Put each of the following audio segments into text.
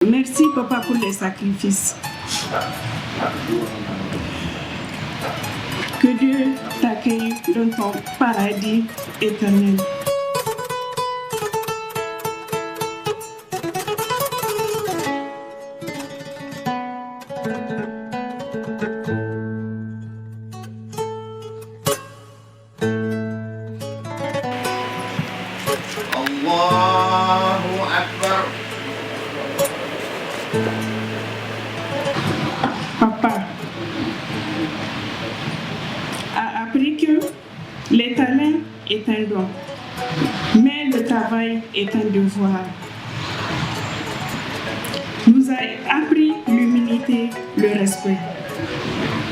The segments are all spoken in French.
Merci, Papa, pour les sacrifices. Que Dieu t'accueille dans ton paradis éternel. Allahu Akbar. Papa a appris que le talent est un don, mais le travail est un devoir. Nous a appris l'humilité, le respect.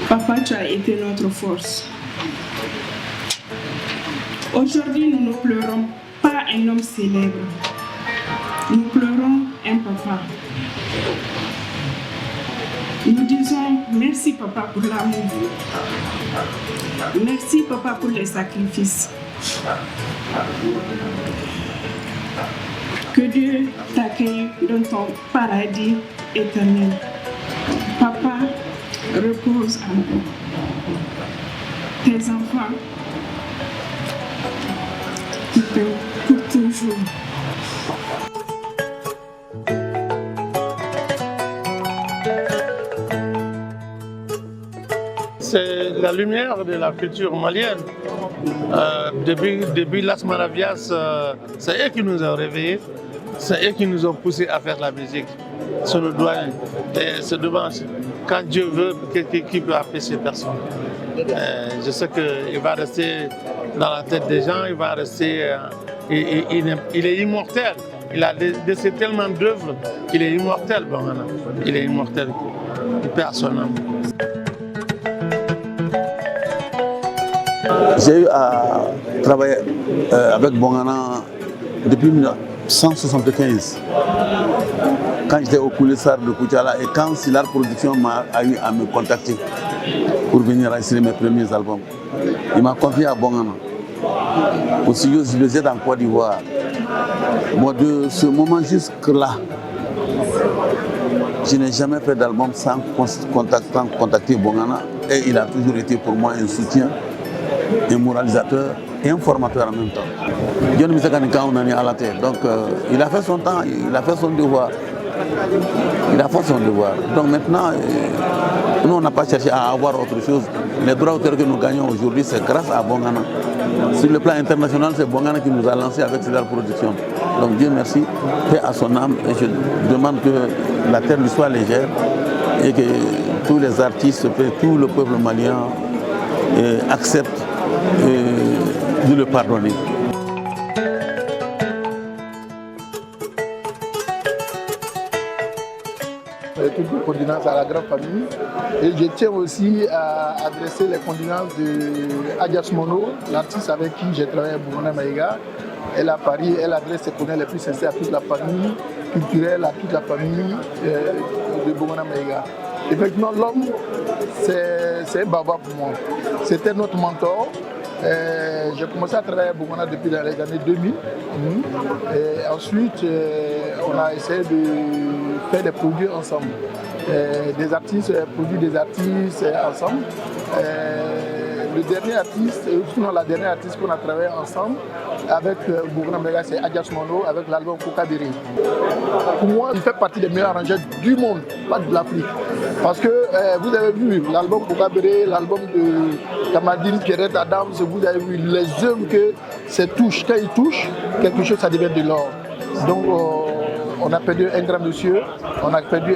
Papa, tu as été notre force. Aujourd'hui, nous ne pleurons pas un homme célèbre. Nous pleurons un papa. Nous disons merci papa pour l'amour. Merci papa pour les sacrifices. Que Dieu t'accueille dans ton paradis éternel. Papa, repose en paix. Tes enfants qui t'aiment pour toujours. C'est la lumière de la culture malienne. Depuis Las Maravillas, c'est eux qui nous ont réveillés, c'est eux qui nous ont poussés à faire la musique. C'est le doyen. Et c'est devant, quand Dieu veut, qui peut apprécier personne. Je sais qu'il va rester dans la tête des gens, il va rester. Il est immortel. Il a laissé tellement d'œuvres qu'il est immortel. Bongana. Il est immortel. Il perd son âme. J'ai eu à travailler avec Bongana depuis 1975, quand j'étais au Koulissar de Koutiala et quand Silar Production a eu à me contacter pour venir enregistrer mes premiers albums. Il m'a confié à Bongana. Au studio JBZ en Côte d'Ivoire. Moi, de ce moment jusque-là, je n'ai jamais fait d'album sans contacter Bongana et il a toujours été pour moi un soutien, un moralisateur et un formateur en même temps. John Misakanika, on en est à la tête. Donc il a fait son temps, il a fait son devoir. Il a fait son devoir. Donc maintenant, nous on n'a pas cherché à avoir autre chose. Les droits d'auteur que nous gagnons aujourd'hui, c'est grâce à Bongana. Sur le plan international, c'est Bongana qui nous a lancé avec Silar Production. Donc Dieu merci, paix à son âme. Et je demande que la terre lui soit légère et que tous les artistes, tout le peuple malien accepte de le pardonner. Toutes les condoléances à la grande famille. Et je tiens aussi à adresser les condoléances de Adjas Mono, l'artiste avec qui j'ai travaillé à Bongana Maïga. Elle à Paris, elle adresse ses condoléances les plus sincères à toute la famille culturelle, à toute la famille de Bongana Maïga. Effectivement, l'homme, c'est un baba pour moi. C'était notre mentor. J'ai commencé à travailler à Bongana depuis les années 2000. Et ensuite, on a essayé de faire des produits ensemble. Des artistes produit des artistes ensemble. Le dernier artiste, sinon la dernière artiste qu'on a travaillé ensemble avec Bongana Maïga, c'est Adjas Mono avec l'album Kokabiri. Pour moi, il fait partie des meilleurs arrangeurs du monde, pas de l'Afrique. Parce que vous avez vu l'album Kokabiri, l'album de Kamadiri, Keret Adams, vous avez vu les œuvres que c'est touche. Quand il touche, quelque chose, ça devient de l'or. Donc, on a perdu un grand monsieur, on a perdu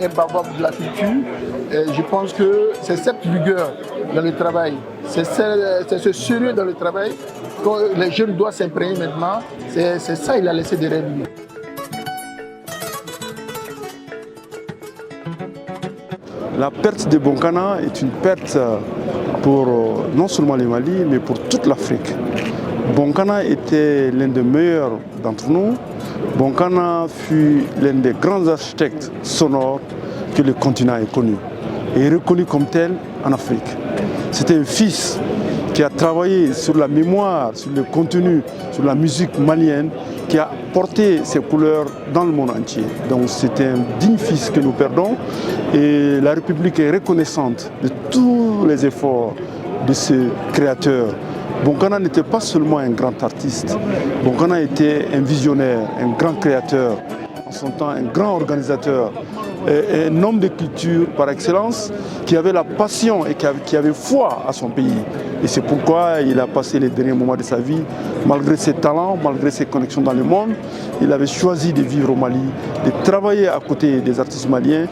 un baba de la culture. Et je pense que c'est cette rigueur dans le travail, c'est ce sérieux dans le travail que les jeunes doivent s'imprégner maintenant. C'est ça qu'il a laissé derrière lui. La perte de Bongana est une perte pour non seulement le Mali, mais pour toute l'Afrique. Bongana était l'un des meilleurs d'entre nous. Bongana fut l'un des grands architectes sonores que le continent ait connu et reconnu comme tel en Afrique. C'était un fils qui a travaillé sur la mémoire, sur le contenu, sur la musique malienne qui a porté ses couleurs dans le monde entier. Donc c'est un digne fils que nous perdons et la République est reconnaissante de tous les efforts de ce créateur. Bonkana n'était pas seulement un grand artiste, Bonkana était un visionnaire, un grand créateur, en son temps un grand organisateur, un homme de culture par excellence qui avait la passion et qui avait foi à son pays. Et c'est pourquoi il a passé les derniers moments de sa vie, malgré ses talents, malgré ses connexions dans le monde, il avait choisi de vivre au Mali, de travailler à côté des artistes maliens.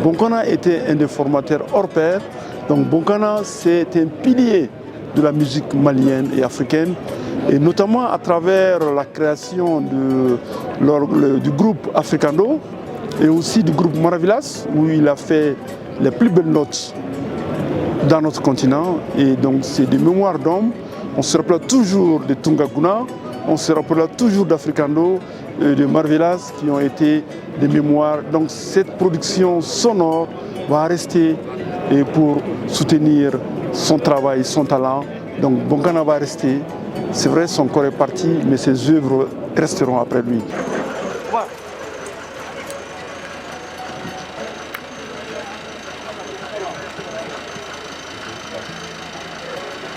Bonkana était un des formateurs hors pair. Donc Bonkana, c'est un pilier de la musique malienne et africaine, et notamment à travers la création du groupe Africando et aussi du groupe Maravillas, où il a fait les plus belles notes dans notre continent. Et donc c'est des mémoires d'hommes. On se rappelle toujours de Tungaguna, on se rappelle toujours d'Africando, de Maravillas, qui ont été des mémoires. Donc cette production sonore va rester et pour soutenir son travail, son talent. Donc Bonkana va rester. C'est vrai, son corps est parti, mais ses œuvres resteront après lui.